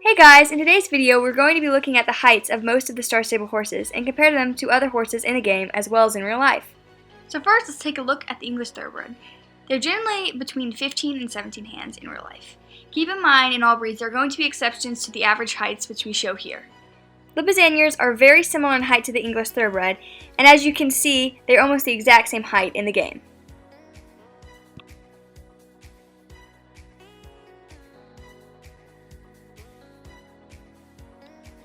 Hey guys, in today's video we're going to be looking at the heights of most of the Star Stable horses and compare them to other horses in the game as well as in real life. So first, let's take a look at the English Thoroughbred. They're generally between 15 and 17 hands in real life. Keep in mind, in all breeds there are going to be exceptions to the average heights which we show here. Lipizzaniers are very similar in height to the English Thoroughbred, and as you can see, they're almost the exact same height in the game.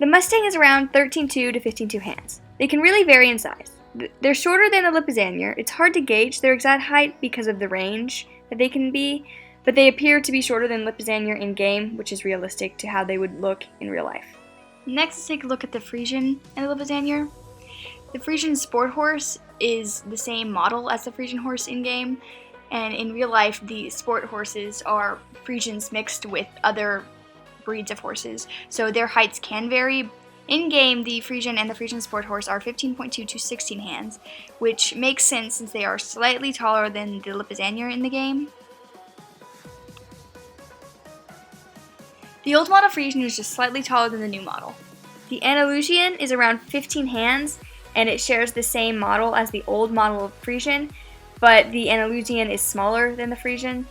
The Mustang is around 13.2 to 15.2 hands. They can really vary in size. They're shorter than the Lipizzanier. It's hard to gauge their exact height because of the range that they can be, but they appear to be shorter than Lipizzanier in game, which is realistic to how they would look in real life. Next, let's take a look at the Frisian and the Lipizzanier. The Frisian sport horse is the same model as the Frisian horse in game, and in real life the sport horses are Frisians mixed with other breeds of horses, so their heights can vary. In game, the Frisian and the Frisian sport horse are 15.2 to 16 hands, which makes sense since they are slightly taller than the Lipizzanier in the game. The old model Frisian is just slightly taller than the new model. The Andalusian is around 15 hands, and it shares the same model as the old model of Frisian, but the Andalusian is smaller than the Frisian.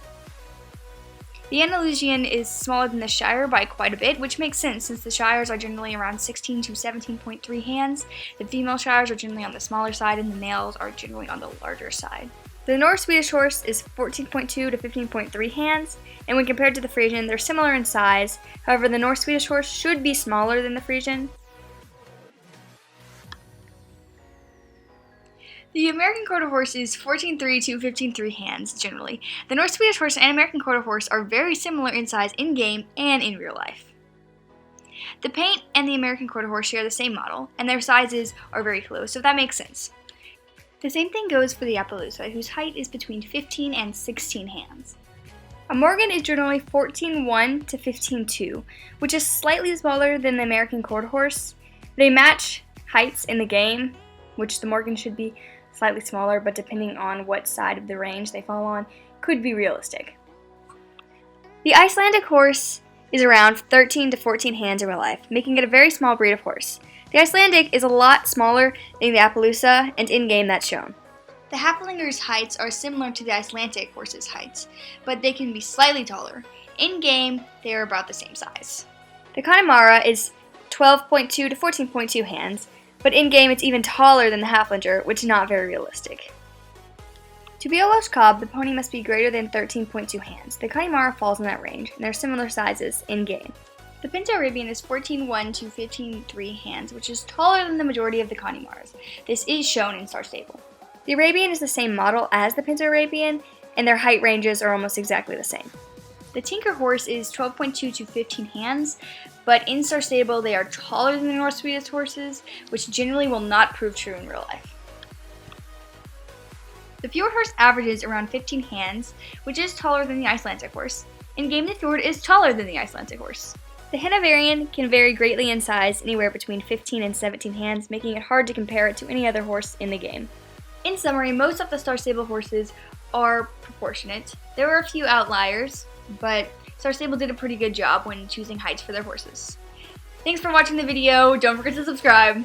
The Andalusian is smaller than the Shire by quite a bit, which makes sense since the Shires are generally around 16 to 17.3 hands. The female Shires are generally on the smaller side and the males are generally on the larger side. The North Swedish horse is 14.2 to 15.3 hands, and when compared to the Frisian, they're similar in size. However, the North Swedish horse should be smaller than the Frisian. The American Quarter Horse is 14.3 to 15.3 hands, generally. The North Swedish Horse and American Quarter Horse are very similar in size in game and in real life. The paint and the American Quarter Horse share the same model, and their sizes are very close, so that makes sense. The same thing goes for the APPALOOSA, whose height is between 15 and 16 hands. A Morgan is generally 14.1 to 15.2, which is slightly smaller than the American Quarter Horse. They match heights in the game, which the Morgan should be slightly smaller, but depending on what side of the range they fall on, could be realistic. The Icelandic horse is around 13 to 14 hands in real life, making it a very small breed of horse. The Icelandic is a lot smaller than the APPALOOSA, and in-game that's shown. The HAFLINGER's heights are similar to the Icelandic horse's heights, but they can be slightly taller. In-game, they are about the same size. The CONNEMARA is 12.2 to 14.2 hands, but in-game it's even taller than the HAFLINGER, which is not very realistic. To be a Welsh Cob, the pony must be greater than 13.2 hands. The CONNEMARA falls in that range, and they're similar sizes in-game. The Pinto Arabian is 14.1 to 15.3 hands, which is taller than the majority of the Connemars. This is shown in Star Stable. The Arabian is the same model as the Pinto Arabian, and their height ranges are almost exactly the same. The Tinker horse is 12.2 to 15 hands, but in Star Stable they are taller than the North Swedish horses, which generally will not prove true in real life. The Fjord horse averages around 15 hands, which is taller than the Icelandic horse. In game, the Fjord is taller than the Icelandic horse. The Hanoverian can vary greatly in size, anywhere between 15 and 17 hands, making it hard to compare it to any other horse in the game. In summary, most of the Star Stable horses are proportionate. There are a few outliers, but Star Stable did a pretty good job when choosing heights for their horses. Thanks for watching the video. Don't forget to subscribe.